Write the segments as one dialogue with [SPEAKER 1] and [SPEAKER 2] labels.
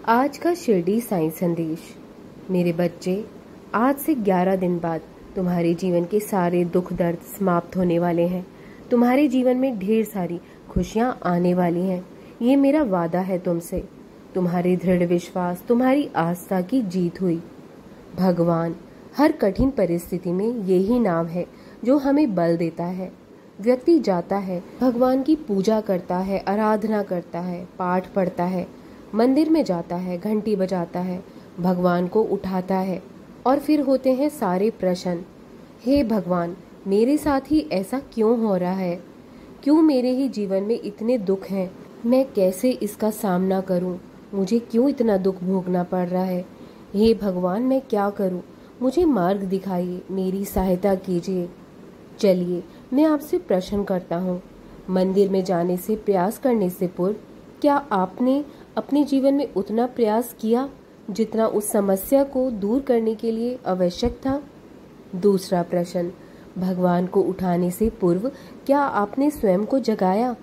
[SPEAKER 1] आज का शिरडी साई संदेश। मेरे बच्चे, आज से 11 दिन बाद तुम्हारे जीवन के सारे दुख दर्द समाप्त होने वाले हैं। तुम्हारे जीवन में ढेर सारी खुशियां आने वाली हैं। ये मेरा वादा है तुमसे। तुम्हारे दृढ़ विश्वास, तुम्हारी आस्था की जीत हुई। भगवान हर कठिन परिस्थिति में यही नाम है जो हमें बल देता है। व्यक्ति जाता है, भगवान की पूजा करता है, आराधना करता है, पाठ पढ़ता है, मंदिर में जाता है, घंटी बजाता है, भगवान को उठाता है और फिर होते हैं सारे प्रश्न। हे भगवान, मेरे साथ ही ऐसा क्यों हो रहा है? क्यों मेरे ही जीवन में इतने दुख हैं? मैं कैसे इसका सामना करूं? मुझे क्यों इतना दुख भोगना पड़ रहा है? हे भगवान, मैं क्या करूं? मुझे मार्ग दिखाइए, मेरी सहायता कीजिए। चलिए, मैं आपसे प्रश्न करता हूँ। मंदिर में जाने से, प्रयास करने से पूर्व क्या आपने अपने जीवन में उतना प्रयास किया जितना उस समस्या को दूर करने के लिए आवश्यक था? दूसरा प्रश्न, भगवान को उठाने से पूर्व क्या आपने स्वयं को जगाया?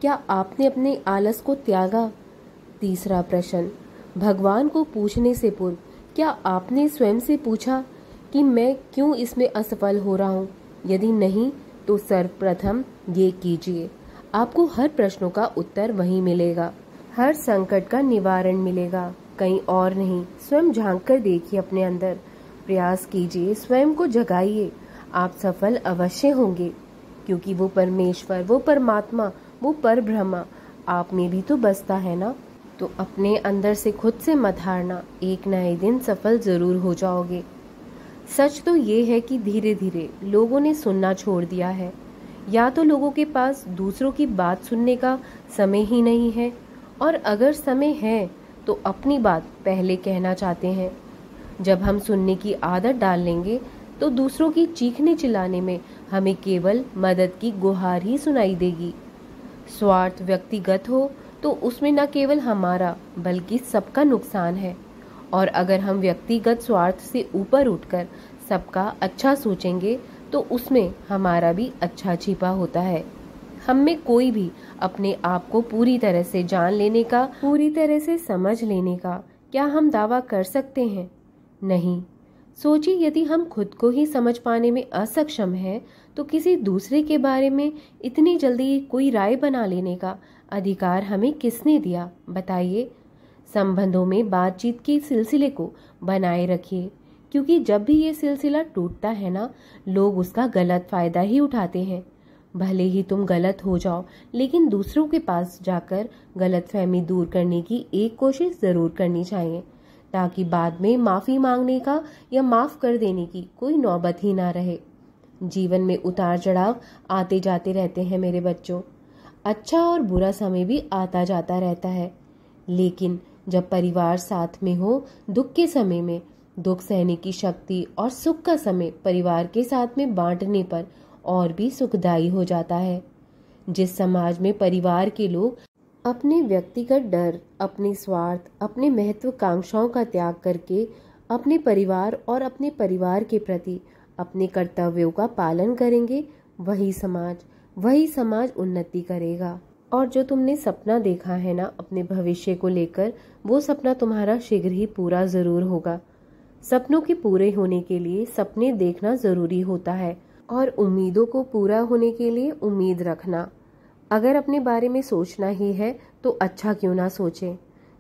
[SPEAKER 1] क्या आपने अपने आलस को त्यागा? तीसरा प्रश्न, भगवान को पूछने से पूर्व क्या आपने स्वयं से पूछा कि मैं क्यों इसमें असफल हो रहा हूँ? यदि नहीं तो सर्वप्रथम ये कीजिए। आपको हर प्रश्नों का उत्तर वहीं मिलेगा, हर संकट का निवारण मिलेगा, कहीं और नहीं। स्वयं झांक कर देखिए अपने अंदर, प्रयास कीजिए, स्वयं को जगाइए। आप सफल अवश्य होंगे, क्योंकि वो परमेश्वर, वो परमात्मा, वो परब्रह्म आप में भी तो बसता है ना। तो अपने अंदर से खुद से मत हारना, एक न एक दिन सफल जरूर हो जाओगे। सच तो ये है कि धीरे धीरे लोगों ने सुनना छोड़ दिया है। या तो लोगों के पास दूसरों की बात सुनने का समय ही नहीं है, और अगर समय है तो अपनी बात पहले कहना चाहते हैं। जब हम सुनने की आदत डाल लेंगे तो दूसरों की चीखने चिल्लाने में हमें केवल मदद की गुहार ही सुनाई देगी। स्वार्थ व्यक्तिगत हो तो उसमें न केवल हमारा बल्कि सबका नुकसान है। और अगर हम व्यक्तिगत स्वार्थ से ऊपर उठकर सबका अच्छा सोचेंगे तो उसमें हमारा भी अच्छा छिपा होता है। हम में कोई भी अपने आप को पूरी तरह से जान लेने का, पूरी तरह से समझ लेने का क्या हम दावा कर सकते हैं? नहीं। सोचिए, यदि हम खुद को ही समझ पाने में असक्षम हैं तो किसी दूसरे के बारे में इतनी जल्दी कोई राय बना लेने का अधिकार हमें किसने दिया? बताइए। संबंधों में बातचीत के सिलसिले को बनाए रखिए, क्योंकि जब भी ये सिलसिला टूटता है ना, लोग उसका गलत फायदा ही उठाते हैं। भले ही तुम गलत हो जाओ, लेकिन दूसरों के पास जाकर गलतफहमी दूर करने की एक कोशिश जरूर करनी चाहिए, ताकि बाद में माफी मांगने का या माफ कर देने की कोई नौबत ही ना रहे। जीवन में उतार चढ़ाव आते जाते रहते हैं मेरे बच्चों। अच्छा और बुरा समय भी आता जाता रहता है, लेकिन जब परिवार साथ में हो, दुख के समय में दुख सहने की शक्ति और सुख का समय परिवार के साथ में बांटने पर और भी सुखदायी हो जाता है। जिस समाज में परिवार के लोग अपने व्यक्तिगत डर, अपने स्वार्थ, अपने महत्वाकांक्षाओं का त्याग करके अपने परिवार और अपने परिवार के प्रति अपने कर्तव्यों का पालन करेंगे, वही समाज उन्नति करेगा। और जो तुमने सपना देखा है ना अपने भविष्य को लेकर, वो सपना तुम्हारा शीघ्र ही पूरा जरूर होगा। सपनों के पूरे होने के लिए सपने देखना जरूरी होता है, और उम्मीदों को पूरा होने के लिए उम्मीद रखना। अगर अपने बारे में सोचना ही है तो अच्छा क्यों ना सोचें।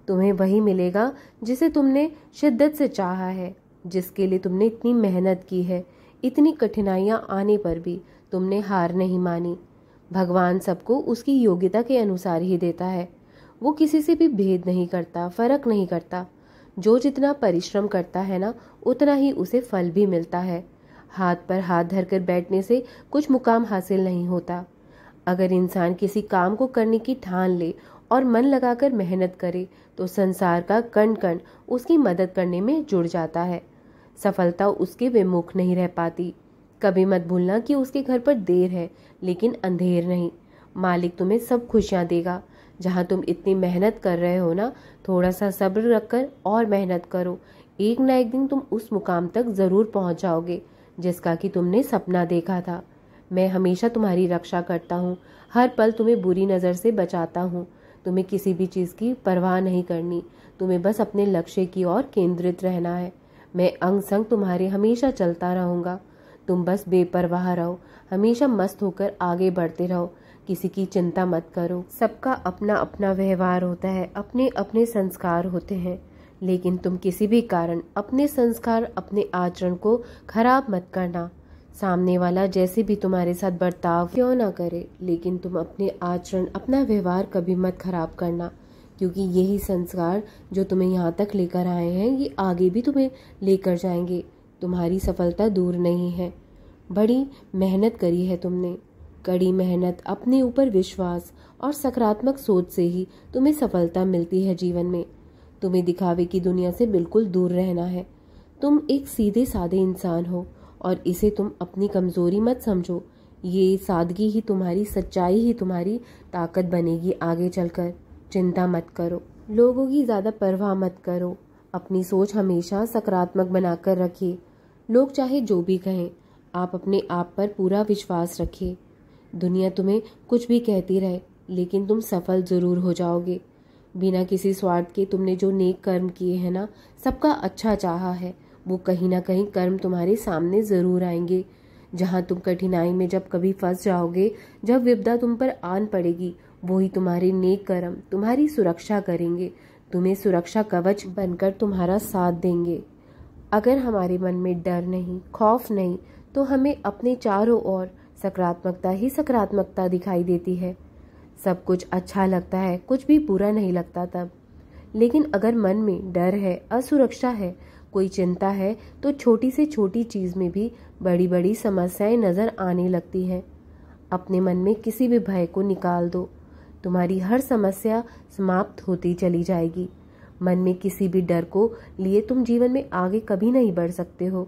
[SPEAKER 1] तुम्हें वही मिलेगा जिसे तुमने शिद्दत से चाहा है, जिसके लिए तुमने इतनी मेहनत की है। इतनी कठिनाइयां आने पर भी तुमने हार नहीं मानी। भगवान सबको उसकी योग्यता के अनुसार ही देता है। वो किसी से भी भेद नहीं करता, फर्क नहीं करता। जो जितना परिश्रम करता है ना, उतना ही उसे फल भी मिलता है। हाथ पर हाथ धरकर बैठने से कुछ मुकाम हासिल नहीं होता। अगर इंसान किसी काम को करने की ठान ले और मन लगाकर मेहनत करे तो संसार का कण कण उसकी मदद करने में जुड़ जाता है। सफलता उसके विमुख नहीं रह पाती। कभी मत भूलना कि उसके घर पर देर है लेकिन अंधेर नहीं। मालिक तुम्हें सब खुशियां देगा। जहां तुम इतनी मेहनत कर रहे हो ना, थोड़ा सा सब्र रखकर और मेहनत करो। एक न एक दिन तुम उस मुकाम तक जरूर पहुंच जाओगे जिसका कि तुमने सपना देखा था। मैं हमेशा तुम्हारी रक्षा करता हूँ, हर पल तुम्हें बुरी नज़र से बचाता हूँ। तुम्हें किसी भी चीज़ की परवाह नहीं करनी, तुम्हें बस अपने लक्ष्य की ओर केंद्रित रहना है। मैं अंग संग तुम्हारे हमेशा चलता रहूँगा। तुम बस बेपरवाह रहो, हमेशा मस्त होकर आगे बढ़ते रहो, किसी की चिंता मत करो। सबका अपना अपना व्यवहार होता है, अपने अपने संस्कार होते हैं, लेकिन तुम किसी भी कारण अपने संस्कार, अपने आचरण को खराब मत करना। सामने वाला जैसे भी तुम्हारे साथ बर्ताव क्यों ना करे, लेकिन तुम अपने आचरण, अपना व्यवहार कभी मत खराब करना, क्योंकि यही संस्कार जो तुम्हें यहाँ तक लेकर आए हैं, ये आगे भी तुम्हें लेकर जाएंगे। तुम्हारी सफलता दूर नहीं है। बड़ी मेहनत करी है तुमने, कड़ी मेहनत, अपने ऊपर विश्वास और सकारात्मक सोच से ही तुम्हें सफलता मिलती है जीवन में। तुम्हें दिखावे की दुनिया से बिल्कुल दूर रहना है। तुम एक सीधे साधे इंसान हो और इसे तुम अपनी कमजोरी मत समझो। ये सादगी ही तुम्हारी सच्चाई ही तुम्हारी ताकत बनेगी आगे चलकर। चिंता मत करो, लोगों की ज़्यादा परवाह मत करो, अपनी सोच हमेशा सकारात्मक बनाकर रखिए। लोग चाहे जो भी कहें, आप अपने आप पर पूरा विश्वास रखिए। दुनिया तुम्हें कुछ भी कहती रहे, लेकिन तुम सफल ज़रूर हो जाओगे। बिना किसी स्वार्थ के तुमने जो नेक कर्म किए हैं ना, सबका अच्छा चाहा है, वो कहीं ना कहीं कर्म तुम्हारे सामने ज़रूर आएंगे। जहाँ तुम कठिनाई में जब कभी फंस जाओगे, जब विपदा तुम पर आन पड़ेगी, वही तुम्हारे नेक कर्म तुम्हारी सुरक्षा करेंगे, तुम्हें सुरक्षा कवच बनकर तुम्हारा साथ देंगे। अगर हमारे मन में डर नहीं, खौफ नहीं, तो हमें अपने चारों ओर सकारात्मकता ही सकारात्मकता दिखाई देती है। सब कुछ अच्छा लगता है, कुछ भी बुरा नहीं लगता तब। लेकिन अगर मन में डर है, असुरक्षा है, कोई चिंता है, तो छोटी से छोटी चीज़ में भी बड़ी बड़ी समस्याएं नज़र आने लगती हैं। अपने मन में किसी भी भय को निकाल दो, तुम्हारी हर समस्या समाप्त होती चली जाएगी। मन में किसी भी डर को लिए तुम जीवन में आगे कभी नहीं बढ़ सकते हो।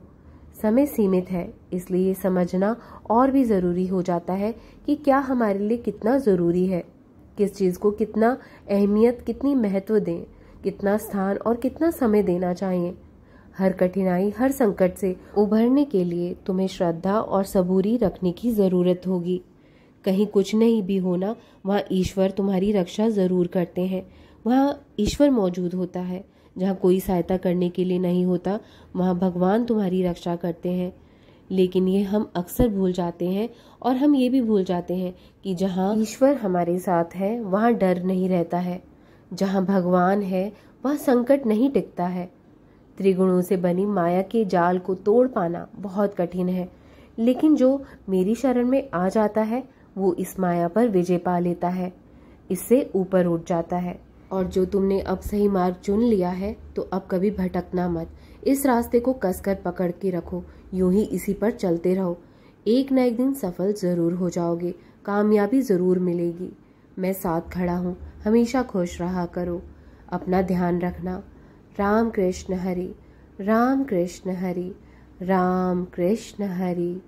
[SPEAKER 1] समय सीमित है, इसलिए ये समझना और भी ज़रूरी हो जाता है कि क्या हमारे लिए कितना ज़रूरी है, किस चीज़ को कितना अहमियत, कितनी महत्व दें, कितना स्थान और कितना समय देना चाहिए। हर कठिनाई, हर संकट से उभरने के लिए तुम्हें श्रद्धा और सबूरी रखने की ज़रूरत होगी। कहीं कुछ नहीं भी होना, वहाँ ईश्वर तुम्हारी रक्षा ज़रूर करते हैं। वहाँ ईश्वर मौजूद होता है। जहाँ कोई सहायता करने के लिए नहीं होता, वहाँ भगवान तुम्हारी रक्षा करते हैं। लेकिन ये हम अक्सर भूल जाते हैं, और हम ये भी भूल जाते हैं कि जहाँ ईश्वर हमारे साथ है, वहाँ डर नहीं रहता है। जहाँ भगवान है, वहाँ संकट नहीं टिकता है। त्रिगुणों से बनी माया के जाल को तोड़ पाना बहुत कठिन है, लेकिन जो मेरी शरण में आ जाता है, वो इस माया पर विजय पा लेता है, इससे ऊपर उठ जाता है। और जो तुमने अब सही मार्ग चुन लिया है, तो अब कभी भटकना मत। इस रास्ते को कसकर पकड़ के रखो, यूं ही इसी पर चलते रहो। एक न एक दिन सफल जरूर हो जाओगे, कामयाबी जरूर मिलेगी। मैं साथ खड़ा हूँ, हमेशा खुश रहा करो। अपना ध्यान रखना। राम कृष्ण हरि, राम कृष्ण हरि, राम कृष्ण हरि।